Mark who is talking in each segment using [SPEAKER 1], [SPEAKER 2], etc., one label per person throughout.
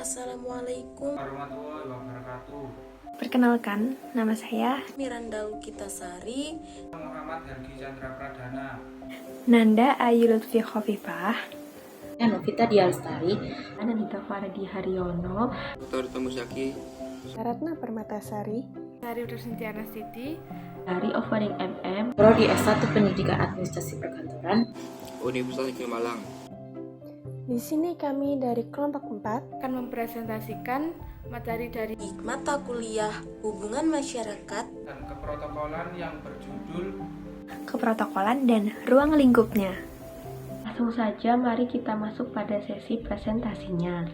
[SPEAKER 1] Assalamualaikum
[SPEAKER 2] warahmatullahi wabarakatuh.
[SPEAKER 3] Perkenalkan, nama saya
[SPEAKER 1] Miranda Lukitasari,
[SPEAKER 2] Muhammad Helgi Chandra Pradana,
[SPEAKER 3] Nanda Ayu Lutfi Khofifah,
[SPEAKER 4] Novita Dialstari,
[SPEAKER 3] Anandita Fardi Haryono,
[SPEAKER 5] Dr. Tomusaki,
[SPEAKER 3] Ratna Permatasari, Sari Ursintiana Siti,
[SPEAKER 4] dari Offering MM, Prodi S1 Pendidikan Administrasi Perkantoran,
[SPEAKER 5] Universitas Negeri Malang.
[SPEAKER 3] Di sini kami dari kelompok 4 akan mempresentasikan materi dari
[SPEAKER 1] mata kuliah Hubungan Masyarakat
[SPEAKER 2] dan keprotokolan yang berjudul
[SPEAKER 3] keprotokolan dan ruang lingkupnya.
[SPEAKER 4] langsung saja mari kita masuk pada sesi presentasinya.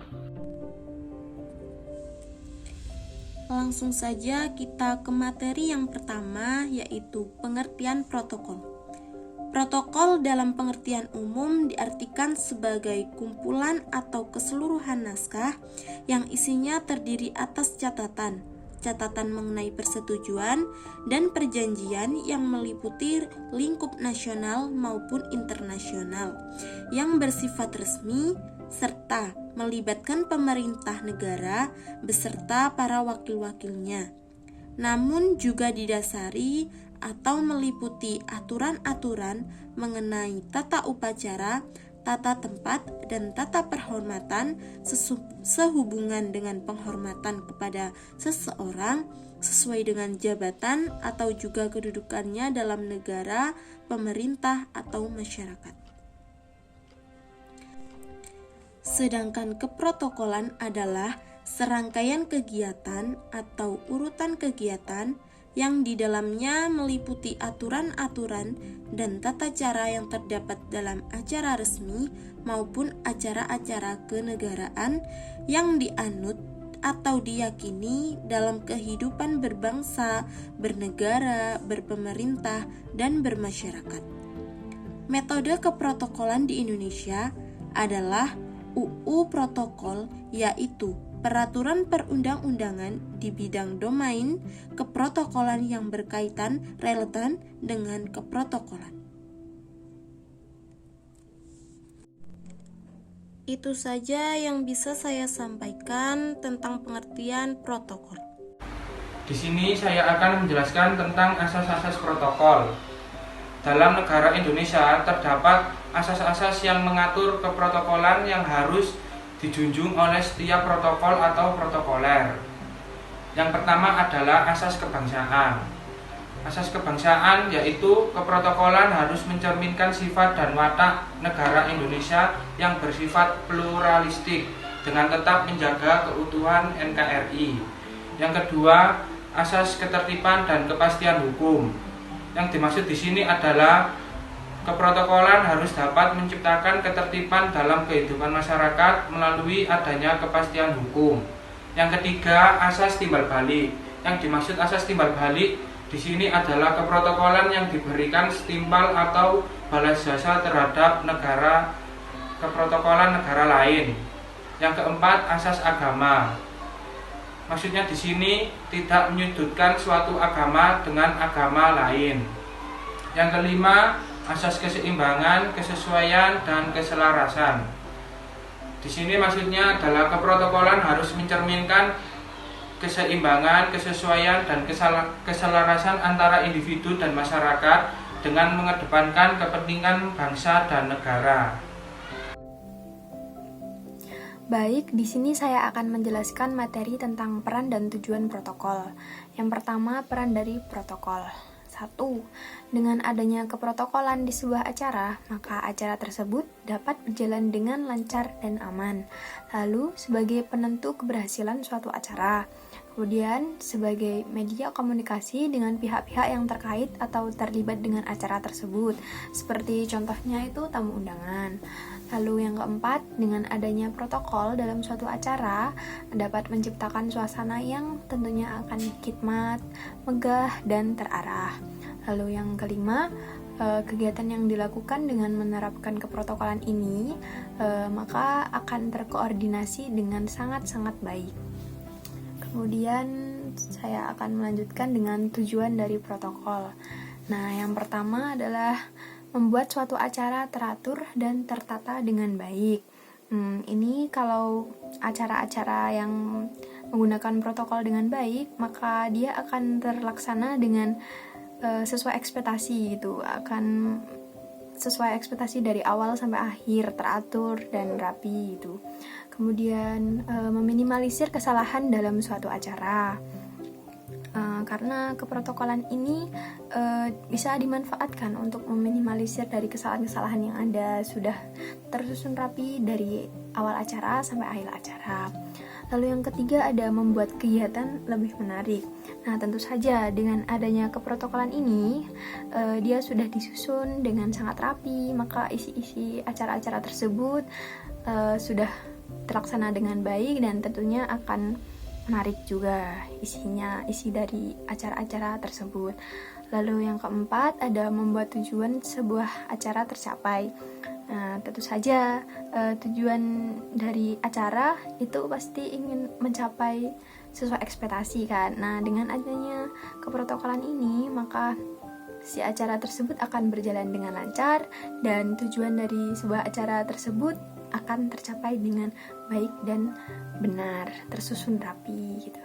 [SPEAKER 1] Langsung saja kita ke materi yang pertama, yaitu pengertian protokol. Protokol dalam pengertian umum diartikan sebagai kumpulan atau keseluruhan naskah yang isinya terdiri atas catatan mengenai persetujuan dan perjanjian yang meliputi lingkup nasional maupun internasional yang bersifat resmi serta melibatkan pemerintah negara beserta para wakil-wakilnya. Namun juga didasari atau meliputi aturan-aturan mengenai tata upacara, tata tempat, dan tata perhormatan sehubungan dengan penghormatan kepada seseorang sesuai dengan jabatan atau juga kedudukannya dalam negara, pemerintah, atau masyarakat. Sedangkan keprotokolan adalah serangkaian kegiatan atau urutan kegiatan yang di dalamnya meliputi aturan-aturan dan tata cara yang terdapat dalam acara resmi maupun acara-acara kenegaraan yang dianut atau diyakini dalam kehidupan berbangsa, bernegara, berpemerintah, dan bermasyarakat. Metode keprotokolan di Indonesia adalah UU Protokol, yaitu peraturan perundang-undangan di bidang domain keprotokolan yang berkaitan relevan dengan keprotokolan. Itu saja yang bisa saya sampaikan tentang pengertian protokol.
[SPEAKER 2] Di sini saya akan menjelaskan tentang asas-asas protokol. Dalam negara Indonesia terdapat asas-asas yang mengatur keprotokolan yang harus dijunjung oleh setiap protokol atau protokoler. Yang pertama adalah asas kebangsaan. Asas kebangsaan yaitu keprotokolan harus mencerminkan sifat dan watak negara Indonesia yang bersifat pluralistik dengan tetap menjaga keutuhan NKRI. Yang kedua, asas ketertiban dan kepastian hukum. Yang dimaksud di sini adalah keprotokolan harus dapat menciptakan ketertiban dalam kehidupan masyarakat melalui adanya kepastian hukum. Yang ketiga, asas timbal balik. Yang dimaksud asas timbal balik di sini adalah keprotokolan yang diberikan setimpal atau balas jasa terhadap keprotokolan negara lain. Yang keempat, asas agama. Maksudnya di sini tidak menyudutkan suatu agama dengan agama lain. Yang kelima, asas keseimbangan, kesesuaian, dan keselarasan. Di sini maksudnya adalah keprotokolan harus mencerminkan keseimbangan, kesesuaian, dan keselarasan antara individu dan masyarakat dengan mengedepankan kepentingan bangsa dan negara.
[SPEAKER 3] Baik, di sini saya akan menjelaskan materi tentang peran dan tujuan protokol. Yang pertama, peran dari protokol. 1. Dengan adanya keprotokolan di sebuah acara, maka acara tersebut dapat berjalan dengan lancar dan aman. Lalu, sebagai penentu keberhasilan suatu acara. Kemudian, sebagai media komunikasi dengan pihak-pihak yang terkait atau terlibat dengan acara tersebut. Seperti contohnya itu tamu undangan. Lalu yang keempat, dengan adanya protokol dalam suatu acara dapat menciptakan suasana yang tentunya akan khidmat, megah, dan terarah. Lalu yang kelima, kegiatan yang dilakukan dengan menerapkan keprotokolan ini maka akan terkoordinasi dengan sangat-sangat baik. Kemudian saya akan melanjutkan dengan tujuan dari protokol. Nah, yang pertama adalah membuat suatu acara teratur dan tertata dengan baik. Ini kalau acara-acara yang menggunakan protokol dengan baik, maka dia akan terlaksana dengan sesuai ekspektasi gitu, akan sesuai ekspektasi dari awal sampai akhir, teratur dan rapi gitu. Kemudian meminimalisir kesalahan dalam suatu acara. Karena keprotokolan ini bisa dimanfaatkan untuk meminimalisir dari kesalahan-kesalahan yang ada, sudah tersusun rapi dari awal acara sampai akhir acara. Lalu yang ketiga ada membuat kegiatan lebih menarik. Nah, tentu saja dengan adanya keprotokolan ini dia sudah disusun dengan sangat rapi, maka isi-isi acara-acara tersebut sudah terlaksana dengan baik dan tentunya akan menarik juga isi dari acara-acara tersebut. Lalu yang keempat ada membuat tujuan sebuah acara tercapai. Nah, tentu saja tujuan dari acara itu pasti ingin mencapai sesuai ekspektasi kan. Nah, dengan adanya keprotokolan ini maka si acara tersebut akan berjalan dengan lancar dan tujuan dari sebuah acara tersebut akan tercapai dengan baik dan benar, tersusun rapi gitu.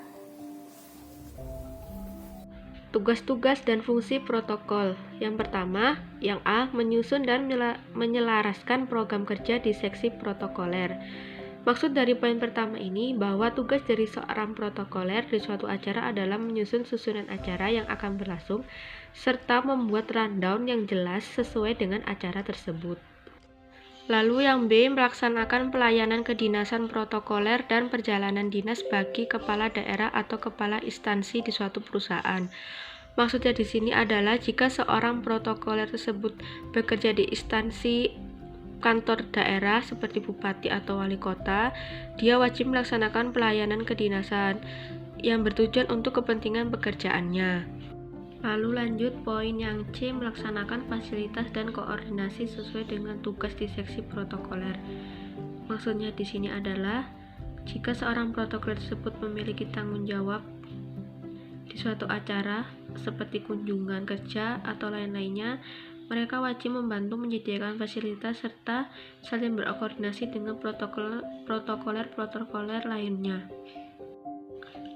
[SPEAKER 6] Tugas-tugas dan fungsi protokol. Yang pertama, yang A, menyusun dan menyelaraskan program kerja di seksi protokoler. Maksud dari poin pertama ini bahwa tugas dari seorang protokoler di suatu acara adalah menyusun susunan acara yang akan berlangsung serta membuat rundown yang jelas sesuai dengan acara tersebut. Lalu yang B, melaksanakan pelayanan kedinasan protokoler dan perjalanan dinas bagi kepala daerah atau kepala instansi di suatu perusahaan. Maksudnya di sini adalah jika seorang protokoler tersebut bekerja di instansi kantor daerah seperti bupati atau wali kota, dia wajib melaksanakan pelayanan kedinasan yang bertujuan untuk kepentingan pekerjaannya. Lalu lanjut poin yang C, melaksanakan fasilitas dan koordinasi sesuai dengan tugas di seksi protokoler. Maksudnya di sini adalah jika seorang protokoler tersebut memiliki tanggung jawab di suatu acara seperti kunjungan kerja atau lain-lainnya, mereka wajib membantu menyediakan fasilitas serta saling berkoordinasi dengan protokoler lainnya.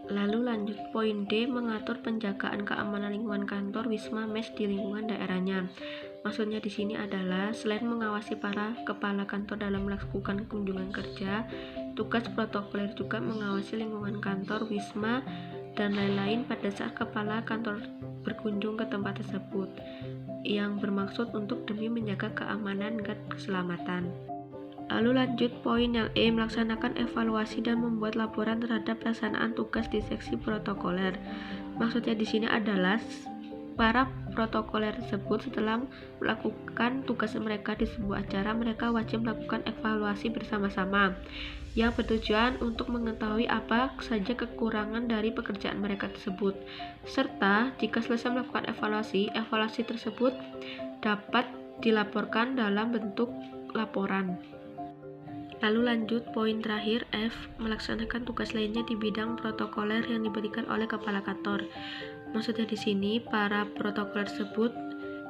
[SPEAKER 6] Lalu lanjut poin D, mengatur penjagaan keamanan lingkungan kantor, wisma, mes di lingkungan daerahnya. Maksudnya di sini adalah selain mengawasi para kepala kantor dalam melakukan kunjungan kerja, tugas protokoler juga mengawasi lingkungan kantor, wisma, dan lain-lain pada saat kepala kantor berkunjung ke tempat tersebut, yang bermaksud untuk demi menjaga keamanan dan keselamatan. Lalu lanjut poin yang E, melaksanakan evaluasi dan membuat laporan terhadap pelaksanaan tugas di seksi protokoler. Maksudnya di sini adalah para protokoler tersebut setelah melakukan tugas mereka di sebuah acara, mereka wajib melakukan evaluasi bersama-sama yang bertujuan untuk mengetahui apa saja kekurangan dari pekerjaan mereka tersebut. Serta jika selesai melakukan evaluasi tersebut dapat dilaporkan dalam bentuk laporan. Lalu lanjut poin terakhir F, melaksanakan tugas lainnya di bidang protokoler yang diberikan oleh kepala kantor. Maksudnya di sini para protokoler tersebut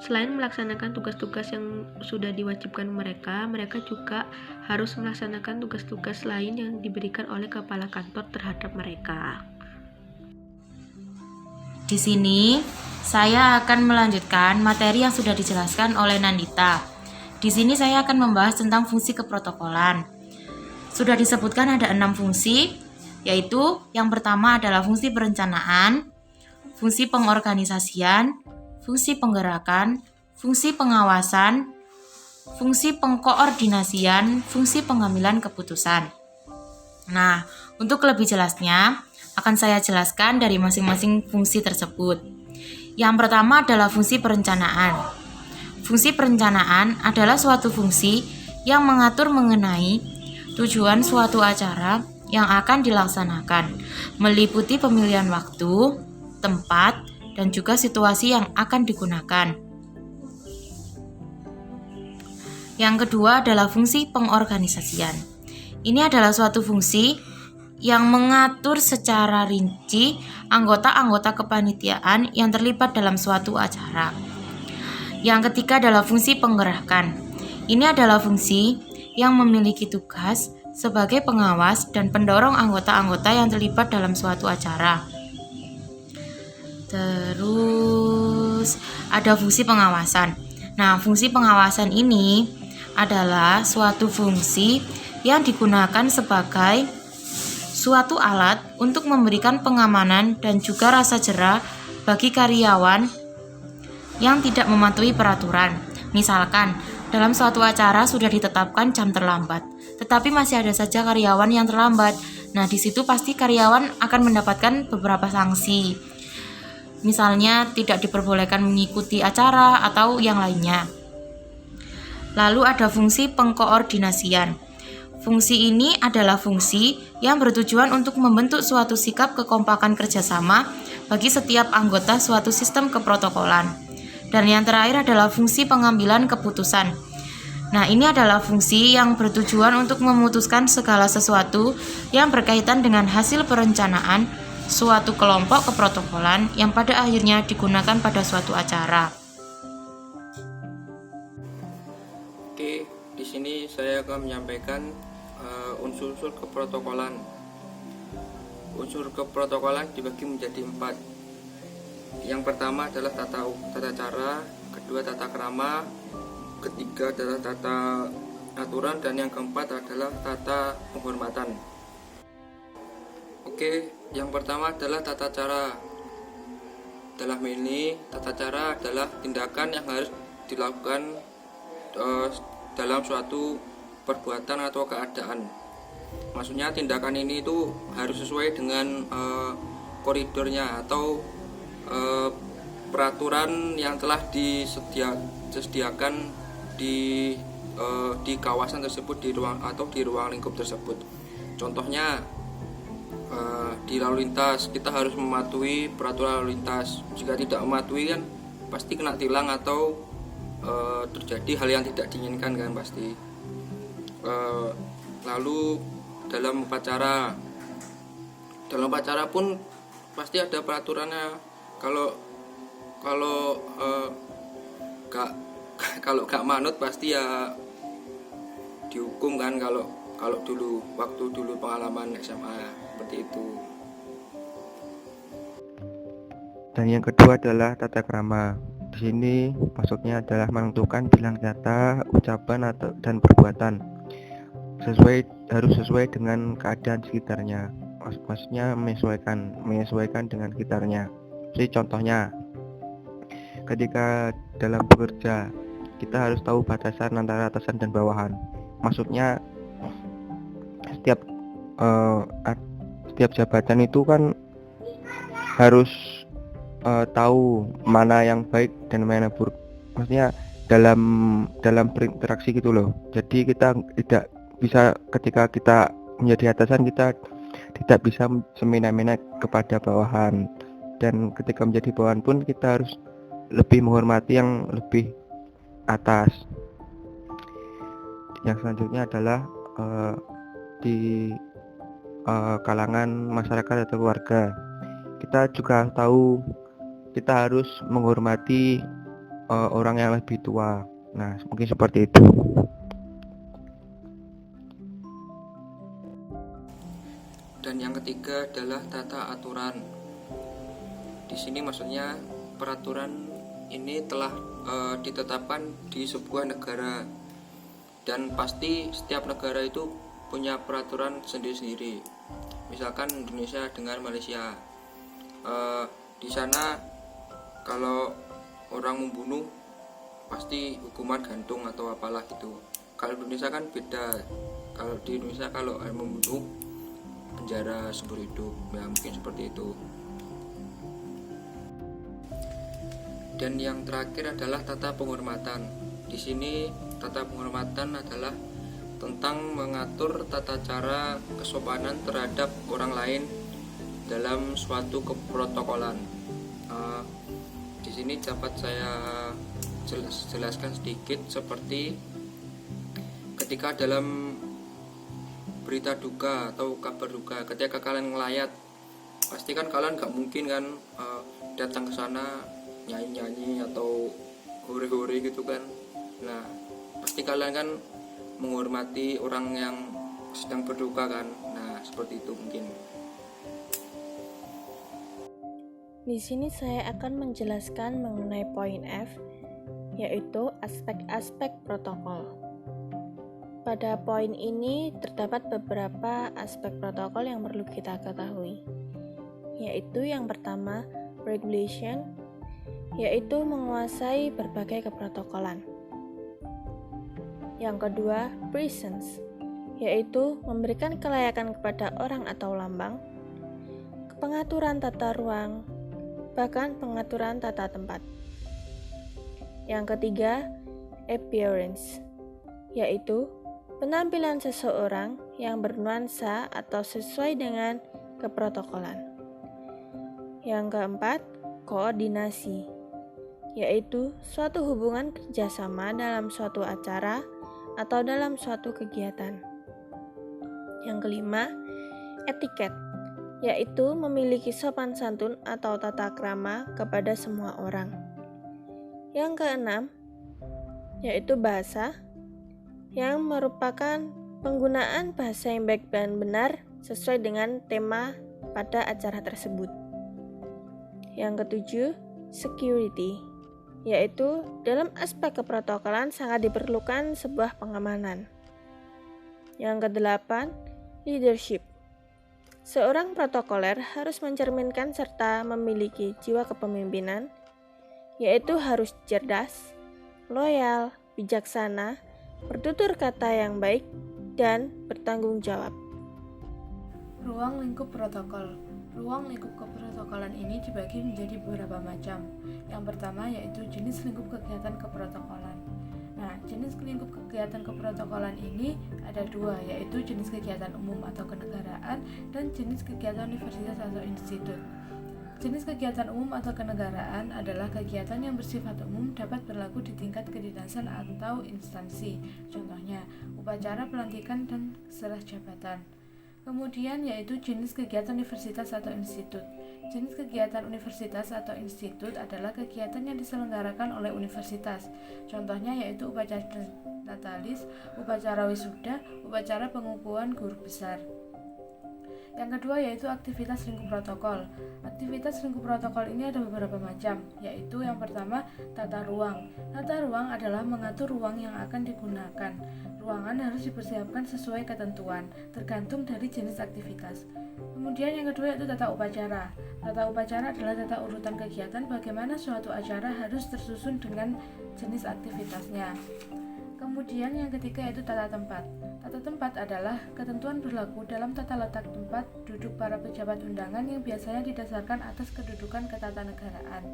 [SPEAKER 6] selain melaksanakan tugas-tugas yang sudah diwajibkan mereka juga harus melaksanakan tugas-tugas lain yang diberikan oleh kepala kantor terhadap mereka.
[SPEAKER 4] Di sini saya akan melanjutkan materi yang sudah dijelaskan oleh Nandita. Di sini saya akan membahas tentang fungsi keprotokolan. Sudah disebutkan ada 6 fungsi, yaitu yang pertama adalah fungsi perencanaan, fungsi pengorganisasian, fungsi penggerakan, fungsi pengawasan, fungsi pengkoordinasian, fungsi pengambilan keputusan. Nah, untuk lebih jelasnya, akan saya jelaskan dari masing-masing fungsi tersebut. Yang pertama adalah fungsi perencanaan. Fungsi perencanaan adalah suatu fungsi yang mengatur mengenai tujuan suatu acara yang akan dilaksanakan, meliputi pemilihan waktu, tempat, dan juga situasi yang akan digunakan. Yang kedua adalah fungsi pengorganisasian. Ini adalah suatu fungsi yang mengatur secara rinci anggota-anggota kepanitiaan yang terlibat dalam suatu acara. Yang ketiga adalah fungsi penggerakan. Ini adalah fungsi yang memiliki tugas sebagai pengawas dan pendorong anggota-anggota yang terlibat dalam suatu acara. Terus ada fungsi pengawasan. Nah, fungsi pengawasan ini adalah suatu fungsi yang digunakan sebagai suatu alat untuk memberikan pengamanan dan juga rasa jera bagi karyawan yang tidak mematuhi peraturan. Misalkan, dalam suatu acara sudah ditetapkan jam terlambat, tetapi masih ada saja karyawan yang terlambat. Nah, di situ pasti karyawan akan mendapatkan beberapa sanksi. Misalnya, tidak diperbolehkan mengikuti acara atau yang lainnya. Lalu ada fungsi pengkoordinasian. Fungsi ini adalah fungsi yang bertujuan untuk membentuk suatu sikap kekompakan kerjasama bagi setiap anggota suatu sistem keprotokolan. Dan yang terakhir adalah fungsi pengambilan keputusan. Nah, ini adalah fungsi yang bertujuan untuk memutuskan segala sesuatu yang berkaitan dengan hasil perencanaan suatu kelompok keprotokolan yang pada akhirnya digunakan pada suatu acara.
[SPEAKER 5] Oke, di sini saya akan menyampaikan unsur-unsur keprotokolan. Unsur keprotokolan dibagi menjadi 4. Yang pertama adalah tata cara, kedua tata krama, ketiga adalah tata aturan, dan yang keempat adalah tata penghormatan. Oke, yang pertama adalah tata cara. Dalam ini, tata cara adalah tindakan yang harus dilakukan dalam suatu perbuatan atau keadaan. Maksudnya tindakan ini itu harus sesuai dengan koridornya atau peraturan yang telah disediakan di kawasan tersebut, di ruang lingkup tersebut. Contohnya di lalu lintas, kita harus mematuhi peraturan lalu lintas. Jika tidak mematuhi kan pasti kena tilang atau terjadi hal yang tidak diinginkan kan pasti. Lalu dalam upacara pun pasti ada peraturannya. Kalau gak manut pasti ya dihukum kan, kalau waktu dulu pengalaman SMA seperti itu.
[SPEAKER 7] Dan yang kedua adalah tata krama. Di sini maksudnya adalah menentukan bilang kata, ucapan dan perbuatan harus sesuai dengan keadaan sekitarnya. Maksudnya menyesuaikan dengan sekitarnya. Jadi contohnya, ketika dalam bekerja kita harus tahu batasan antara atasan dan bawahan. Maksudnya setiap jabatan itu kan harus tahu mana yang baik dan mana yang buruk. Maksudnya dalam berinteraksi gitu loh. Jadi kita tidak bisa, ketika kita menjadi atasan, kita tidak bisa semena-mena kepada bawahan, dan ketika menjadi bawahan pun kita harus lebih menghormati yang lebih atas. Yang selanjutnya adalah di kalangan masyarakat atau keluarga, kita juga tahu kita harus menghormati orang yang lebih tua. Nah, mungkin seperti itu.
[SPEAKER 5] Dan yang ketiga adalah tata aturan. Di sini maksudnya peraturan ini telah ditetapkan di sebuah negara, dan pasti setiap negara itu punya peraturan sendiri-sendiri. Misalkan Indonesia dengan Malaysia, di sana kalau orang membunuh pasti hukuman gantung atau apalah gitu. Kalau Indonesia kan beda. Kalau di Indonesia kalau membunuh penjara seumur hidup, ya mungkin seperti itu. Dan yang terakhir adalah tata penghormatan. Di sini tata penghormatan adalah tentang mengatur tata cara kesopanan terhadap orang lain dalam suatu keprotokolan. Di sini dapat saya jelaskan sedikit, seperti ketika dalam berita duka atau kabar duka, ketika kalian ngelayat, pasti kan kalian gak mungkin kan datang ke sana nyanyi-nyanyi atau hore-hore gitu kan. Nah, pasti kalian kan menghormati orang yang sedang berduka kan. Nah, seperti itu mungkin.
[SPEAKER 1] Di sini saya akan menjelaskan mengenai poin F, yaitu aspek-aspek protokol. Pada poin ini terdapat beberapa aspek protokol yang perlu kita ketahui, yaitu yang pertama, regulation, yaitu menguasai berbagai keprotokolan. Yang kedua, presence, yaitu memberikan kelayakan kepada orang atau lambang, pengaturan tata ruang, bahkan pengaturan tata tempat. Yang ketiga, appearance, yaitu penampilan seseorang yang bernuansa atau sesuai dengan keprotokolan. Yang keempat, koordinasi, yaitu suatu hubungan kerjasama dalam suatu acara atau dalam suatu kegiatan. Yang kelima, etiket, yaitu memiliki sopan santun atau tata krama kepada semua orang. Yang keenam, yaitu bahasa, yang merupakan penggunaan bahasa yang baik dan benar sesuai dengan tema pada acara tersebut. Yang ketujuh, security, yaitu dalam aspek keprotokolan sangat diperlukan sebuah pengamanan. Yang kedelapan, leadership. Seorang protokoler harus mencerminkan serta memiliki jiwa kepemimpinan, yaitu harus cerdas, loyal, bijaksana, bertutur kata yang baik, dan bertanggung jawab.
[SPEAKER 8] Ruang lingkup protokol. Ruang lingkup keprotokolan ini dibagi menjadi beberapa macam. Yang pertama yaitu jenis lingkup kegiatan keprotokolan. Nah, jenis lingkup kegiatan keprotokolan ini ada dua, yaitu jenis kegiatan umum atau kenegaraan dan jenis kegiatan universitas atau institut. Jenis kegiatan umum atau kenegaraan adalah kegiatan yang bersifat umum, dapat berlaku di tingkat kedinasan atau instansi. Contohnya, upacara pelantikan dan serah jabatan. Kemudian yaitu jenis kegiatan universitas atau institut. Jenis kegiatan universitas atau institut adalah kegiatan yang diselenggarakan oleh universitas. Contohnya yaitu upacara natalis, upacara wisuda, upacara pengukuhan guru besar. Yang kedua yaitu aktivitas lingkup protokol. Aktivitas lingkup protokol ini ada beberapa macam, yaitu yang pertama tata ruang. Tata ruang adalah mengatur ruang yang akan digunakan. Ruangan harus dipersiapkan sesuai ketentuan, tergantung dari jenis aktivitas. Kemudian yang kedua yaitu tata upacara. Tata upacara adalah tata urutan kegiatan bagaimana suatu acara harus tersusun dengan jenis aktivitasnya. Kemudian yang ketiga yaitu tata tempat. Tata tempat adalah ketentuan berlaku dalam tata letak tempat duduk para pejabat undangan yang biasanya didasarkan atas kedudukan ketatanegaraan.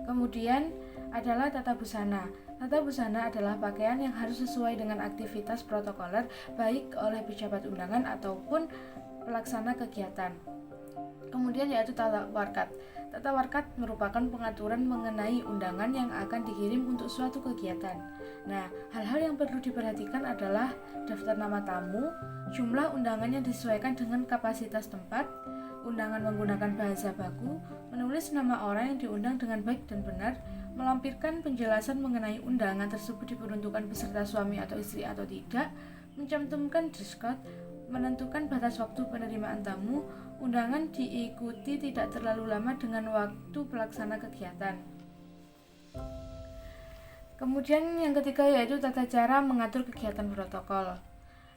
[SPEAKER 8] Kemudian adalah tata busana. Tata busana adalah pakaian yang harus sesuai dengan aktivitas protokoler baik oleh pejabat undangan ataupun pelaksana kegiatan. Kemudian yaitu tata warkat. Tata warkat merupakan pengaturan mengenai undangan yang akan dikirim untuk suatu kegiatan. Nah, hal-hal yang perlu diperhatikan adalah daftar nama tamu, jumlah undangan yang disesuaikan dengan kapasitas tempat, undangan menggunakan bahasa baku, menulis nama orang yang diundang dengan baik dan benar, melampirkan penjelasan mengenai undangan tersebut diperuntukkan peserta suami atau istri atau tidak, mencantumkan dress code, menentukan batas waktu penerimaan tamu, undangan diikuti tidak terlalu lama dengan waktu pelaksana kegiatan. Kemudian yang ketiga yaitu tata cara mengatur kegiatan protokol.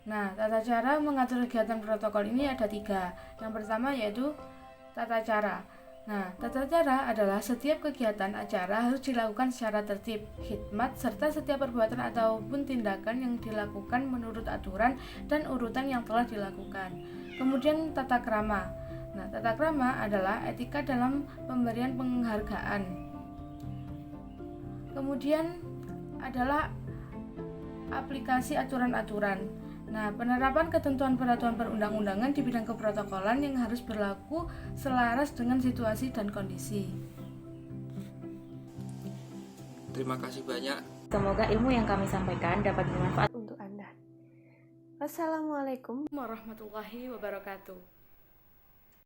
[SPEAKER 8] Nah, tata cara mengatur kegiatan protokol ini ada 3. Yang pertama yaitu tata cara. Nah, tata cara adalah setiap kegiatan acara harus dilakukan secara tertib, hikmat, serta setiap perbuatan ataupun tindakan yang dilakukan menurut aturan dan urutan yang telah dilakukan. Kemudian tata krama. Nah, tata krama adalah etika dalam pemberian penghargaan. Kemudian adalah aplikasi aturan-aturan. Nah, penerapan ketentuan peraturan perundang-undangan di bidang keprotokolan yang harus berlaku selaras dengan situasi dan kondisi.
[SPEAKER 5] Terima kasih banyak.
[SPEAKER 4] Semoga ilmu yang kami sampaikan dapat bermanfaat
[SPEAKER 1] Untuk Anda. Wassalamualaikum
[SPEAKER 8] Warahmatullahi wabarakatuh.